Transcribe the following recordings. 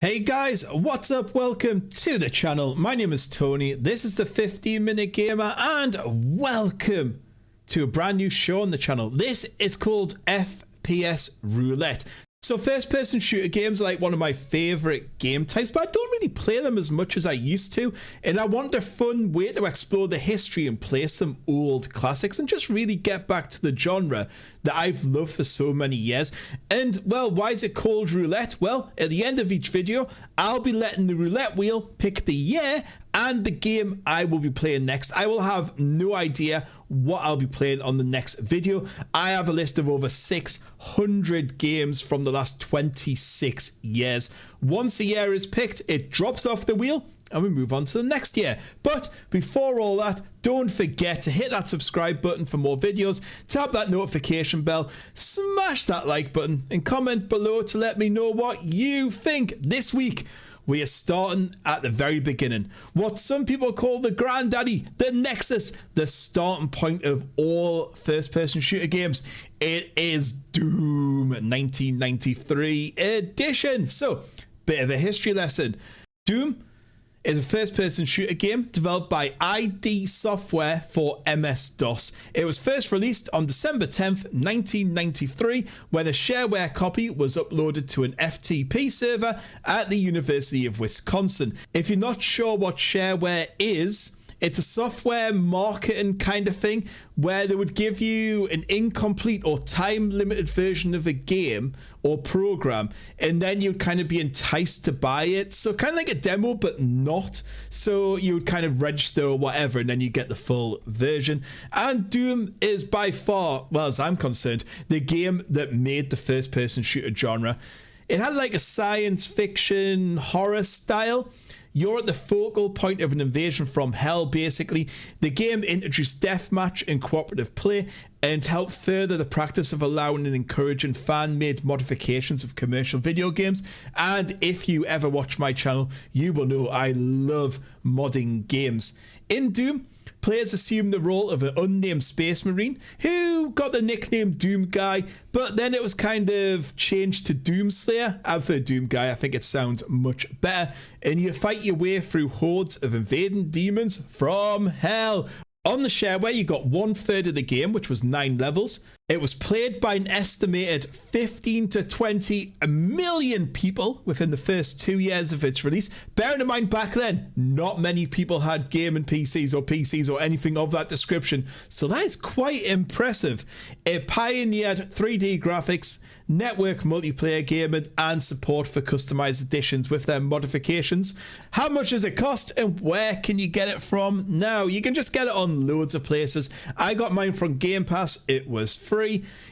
Hey guys, what's up? Welcome to the channel. My name is Tony. This is the 15-Minute Gamer and welcome to a brand new show on the channel. This is called FPS Roulette. So first-person shooter games are like one of my favorite game types, but I don't really play them as much as I used to, and I want a fun way to explore the history and play some old classics and just really get back to the genre that I've loved for so many years. And well, why is it called roulette? Well, at the end of each video, I'll be letting the roulette wheel pick the year and the game I will be playing next. I will have no idea what I'll be playing on the next video. I have a list of over 600 games from the last 26 years. Once a year is picked, it drops off the wheel and we move on to the next year. But before all that, don't forget to hit that subscribe button for more videos, tap that notification bell, smash that like button, and comment below to let me know what you think. This week, we are starting at the very beginning. What some people call the granddaddy, the nexus, the starting point of all first-person shooter games. It is Doom 1993 edition. So, bit of a history lesson. Doom is a first-person shooter game developed by ID Software for MS-DOS. It was first released on December 10th, 1993, when a shareware copy was uploaded to an FTP server at the University of Wisconsin. If you're not sure what shareware is, it's a software marketing kind of thing where they would give you an incomplete or time-limited version of a game or program, and then you'd kind of be enticed to buy it. So kind of like a demo, but not. So you would kind of register or whatever, and then you get the full version. And Doom is by far, well, as I'm concerned, the game that made the first-person shooter genre. It had like a science fiction horror style. You're at the focal point of an invasion from hell, basically. The game introduced deathmatch and cooperative play and helped further the practice of allowing and encouraging fan-made modifications of commercial video games. And if you ever watch my channel, you will know I love modding games. In Doom, players assume the role of an unnamed space marine who got the nickname Doom Guy, but then it was kind of changed to Doomslayer. I prefer Doom Guy, I think it sounds much better. And you fight your way through hordes of invading demons from hell. On the shareware, you got 1/3 of the game, which was 9 levels. It was played by an estimated 15 to 20 million people within the first 2 years of its release. Bearing in mind back then, not many people had gaming PCs or anything of that description. So that is quite impressive. It pioneered 3D graphics, network multiplayer gaming, and support for customized editions with their modifications. How much does it cost and where can you get it from now? You can just get it on loads of places. I got mine from Game Pass. It was free.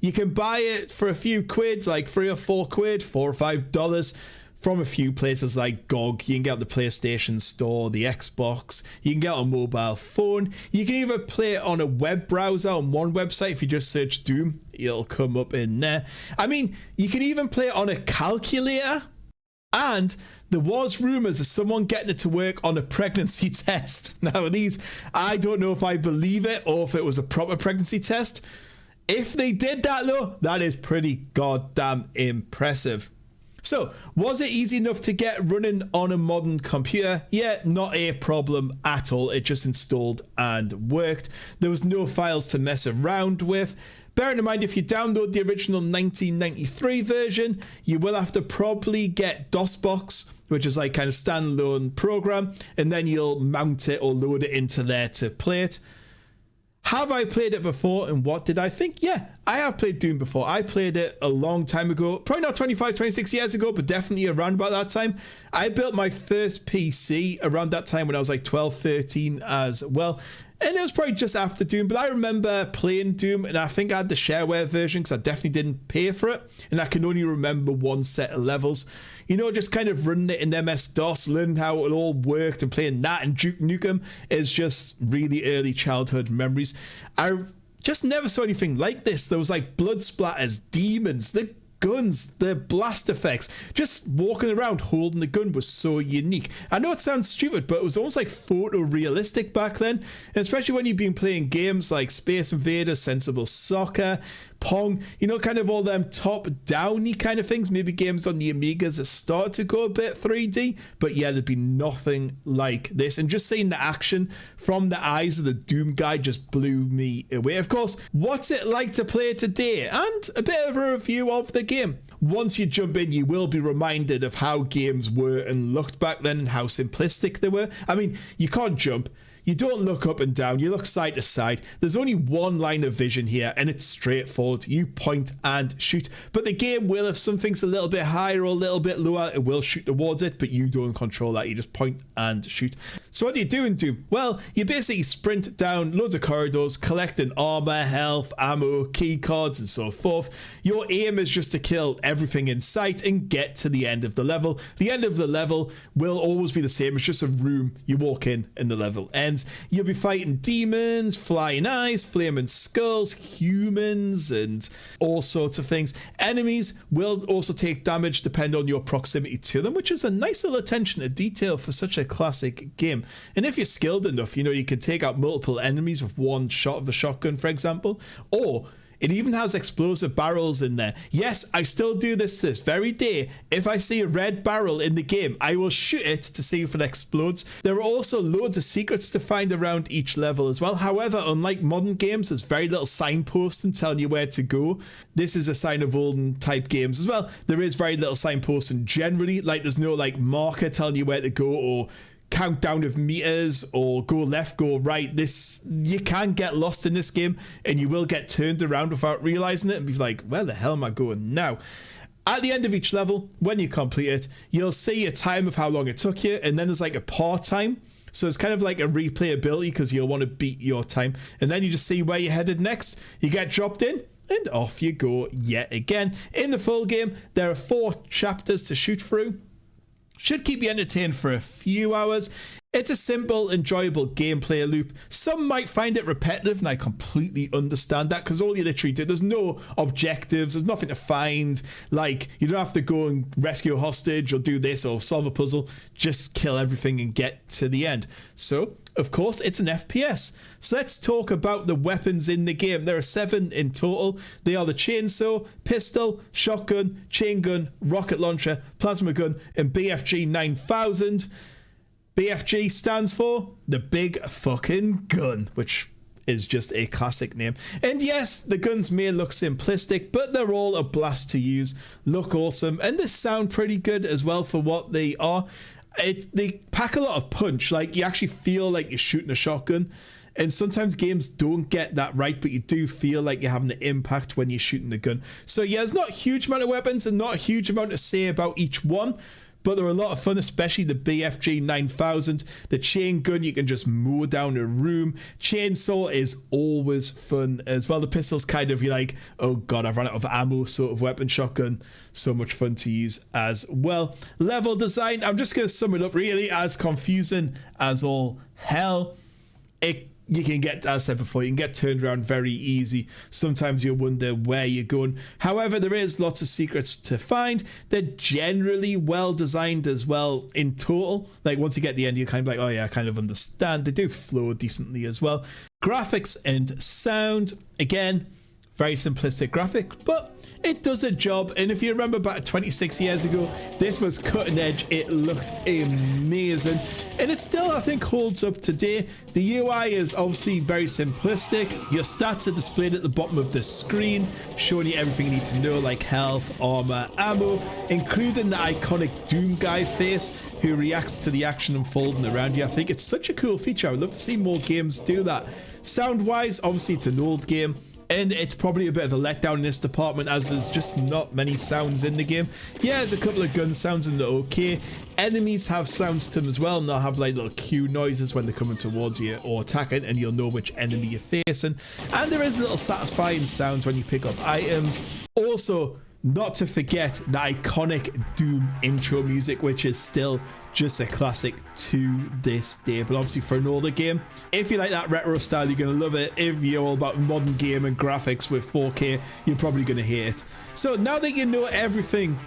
You can buy it for a few quid, like $3 or $4, $4 or $5 from a few places like GOG. You can get it on the PlayStation Store, the Xbox. You can get it on mobile phone. You can even play it on a web browser on one website. If you just search Doom, it'll come up in there. I mean, you can even play it on a calculator. And there was rumours of someone getting it to work on a pregnancy test. Now these, I don't know if I believe it or if it was a proper pregnancy test. If they did that though, that is pretty goddamn impressive. So, was it easy enough to get running on a modern computer? Yeah, not a problem at all. It just installed and worked. There was no files to mess around with. Bearing in mind, if you download the original 1993 version, you will have to probably get DOSBox, which is like kind of standalone program, and then you'll mount it or load it into there to play it. Have I played it before and what did I think? Yeah, I have played Doom before. I played it a long time ago, probably not 25, 26 years ago, but definitely around about that time. I built my first PC around that time when I was like 12, 13 as well. And it was probably just after Doom, but I remember playing Doom, and I think I had the shareware version because I definitely didn't pay for it, and I can only remember one set of levels. You know, just kind of running it in MS-DOS, learning how it all worked, and playing that and Duke Nukem is just really early childhood memories. I just never saw anything like this. There was like blood splatters, demons, the guns, the blast effects, just walking around holding the gun was so unique. I know it sounds stupid, but it was almost like photorealistic back then, and especially when you've been playing games like Space Invaders, Sensible Soccer, Pong, you know, kind of all them top-downy kind of things. Maybe games on the Amigas that start to go a bit 3D, but yeah, there'd be nothing like this. And just seeing the action from the eyes of the Doom guy just blew me away. Of course, what's it like to play today? And a bit of a review of the game. Once you jump in, you will be reminded of how games were and looked back then and how simplistic they were. I mean, you can't jump. You don't look up and down, you look side to side. There's only one line of vision here, and it's straightforward. You point and shoot. But the game will, if something's a little bit higher or a little bit lower, it will shoot towards it, but you don't control that. You just point and shoot. So what do you do in Doom? Well, you basically sprint down loads of corridors, collecting armor, health, ammo, key cards, and so forth. Your aim is just to kill everything in sight and get to the end of the level. The end of the level will always be the same. It's just a room you walk in and the level ends. You'll be fighting demons, flying eyes, flaming skulls, humans, and all sorts of things. Enemies will also take damage depending on your proximity to them, which is a nice little attention to detail for such a classic game. And if you're skilled enough, you know, you can take out multiple enemies with one shot of the shotgun, for example, or it even has explosive barrels in there. Yes, I still do this very day. If I see a red barrel in the game, I will shoot it to see if it explodes. There are also loads of secrets to find around each level as well. However, unlike modern games, there's very little signposting telling you where to go. This is a sign of olden type games as well. There is very little signposting generally. Like, there's no like marker telling you where to go or countdown of meters or go left, go right. You can get lost in this game and you will get turned around without realizing it and be like, where the hell am I going now? At the end of each level, when you complete it, you'll see a time of how long it took you, and then there's like a part time. So it's kind of like a replayability because you'll want to beat your time, and then you just see where you're headed next. You get dropped in and off you go yet again. In the full game, there are 4 chapters to shoot through. Should keep you entertained for a few hours. It's a simple, enjoyable gameplay loop. Some might find it repetitive, and I completely understand that because all you literally do, there's no objectives, there's nothing to find. Like, you don't have to go and rescue a hostage or do this or solve a puzzle. Just kill everything and get to the end. So, of course, it's an FPS. So let's talk about the weapons in the game. There are 7 in total. They are the chainsaw, pistol, shotgun, chain gun, rocket launcher, plasma gun, and BFG 9000. BFG stands for the big fucking gun, which is just a classic name. And yes, the guns may look simplistic, but they're all a blast to use, look awesome, and they sound pretty good as well for what they are. They pack a lot of punch. Like, you actually feel like you're shooting a shotgun. And sometimes games don't get that right, but you do feel like you're having the impact when you're shooting the gun. So yeah, there's not a huge amount of weapons and not a huge amount to say about each one, but they're a lot of fun, especially the BFG 9000. The chain gun, you can just mow down a room. Chainsaw is always fun as well. The pistol's kind of, you're like, oh god, I've run out of ammo sort of weapon. Shotgun, so much fun to use as well. Level design, I'm just going to sum it up really as confusing as all hell. You can get, as I said before, you can get turned around very easy. Sometimes you'll wonder where you're going. However, there is lots of secrets to find. They're generally well designed as well in total. Like, once you get the end, you're kind of like, oh yeah, I kind of understand. They do flow decently as well. Graphics and sound, again, very simplistic graphic, but it does a job. And if you remember back 26 years ago, this was cutting edge. It looked amazing, and it still, I think, holds up today. The UI is obviously very simplistic. Your stats are displayed at the bottom of the screen, showing you everything you need to know, like health, armor, ammo, including the iconic Doom guy face who reacts to the action unfolding around you. I think it's such a cool feature. I would love to see more games do that. Sound wise, obviously it's an old game, and it's probably a bit of a letdown in this department as there's just not many sounds in the game. Yeah, there's a couple of gun sounds and they're okay. Enemies have sounds to them as well, and they'll have like little cue noises when they're coming towards you or attacking, and you'll know which enemy you're facing. And there is little satisfying sounds when you pick up items. Also, not to forget the iconic Doom intro music, which is still just a classic to this day. But obviously for an older game, if you like that retro style, you're going to love it. If you're all about modern game and graphics with 4K, you're probably going to hate it. So now that you know everything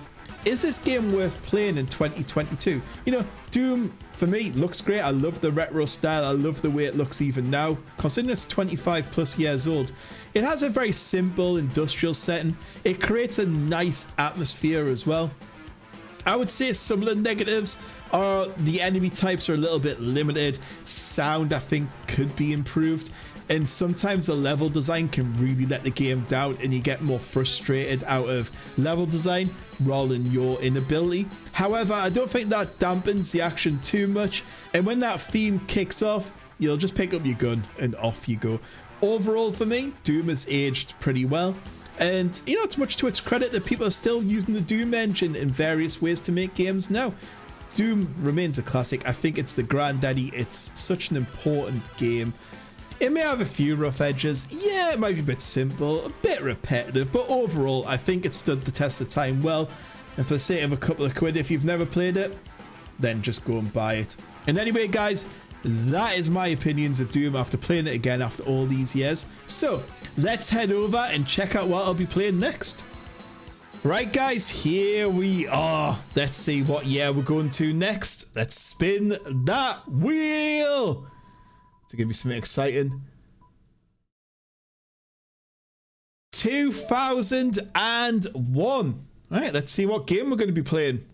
is this game worth playing in 2022? You know, Doom, for me, looks great. I love the retro style. I love the way it looks even now. Considering it's 25 plus years old, it has a very simple industrial setting. It creates a nice atmosphere as well. I would say some of the negatives are the enemy types are a little bit limited. Sound, I think, could be improved. And sometimes the level design can really let the game down and you get more frustrated out of level design rather than your inability. However, I don't think that dampens the action too much. And when that theme kicks off, you'll just pick up your gun and off you go. Overall, for me, Doom has aged pretty well. And, you know, it's much to its credit that people are still using the Doom engine in various ways to make games now. Doom remains a classic. I think it's the granddaddy. It's such an important game. It may have a few rough edges. Yeah, it might be a bit simple, a bit repetitive, but overall, I think it stood the test of time well. And for the sake of a couple of quid, if you've never played it, then just go and buy it. And anyway, guys, that is my opinions of Doom after playing it again after all these years. So let's head over and check out what I'll be playing next. Right, guys, here we are. Let's see what year we're going to next. Let's spin that wheel to give you something exciting. 2001. Right, let's see what game we're going to be playing.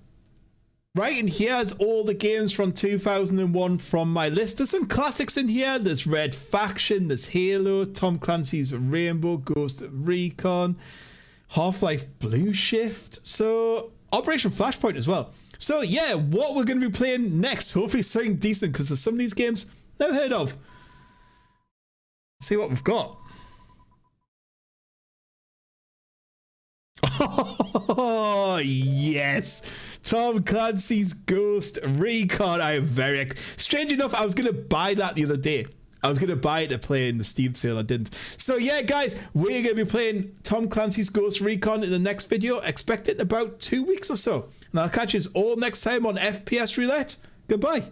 Right, and here's all the games from 2001 from my list. There's some classics in here. There's Red Faction, there's Halo, Tom Clancy's Rainbow, Ghost Recon, Half-Life Blue Shift, so Operation Flashpoint as well. So yeah, what we're going to be playing next, hopefully something decent, because there's some of these games never heard of. Let's see what we've got. Oh yes, Tom Clancy's Ghost Recon. I am very strange enough, I was going to buy that the other day. I was going to buy it to play in the Steam sale. I didn't. So yeah, guys, we're going to be playing Tom Clancy's Ghost Recon in the next video. Expect it in about 2 weeks or so. And I'll catch you all next time on FPS Roulette. Goodbye.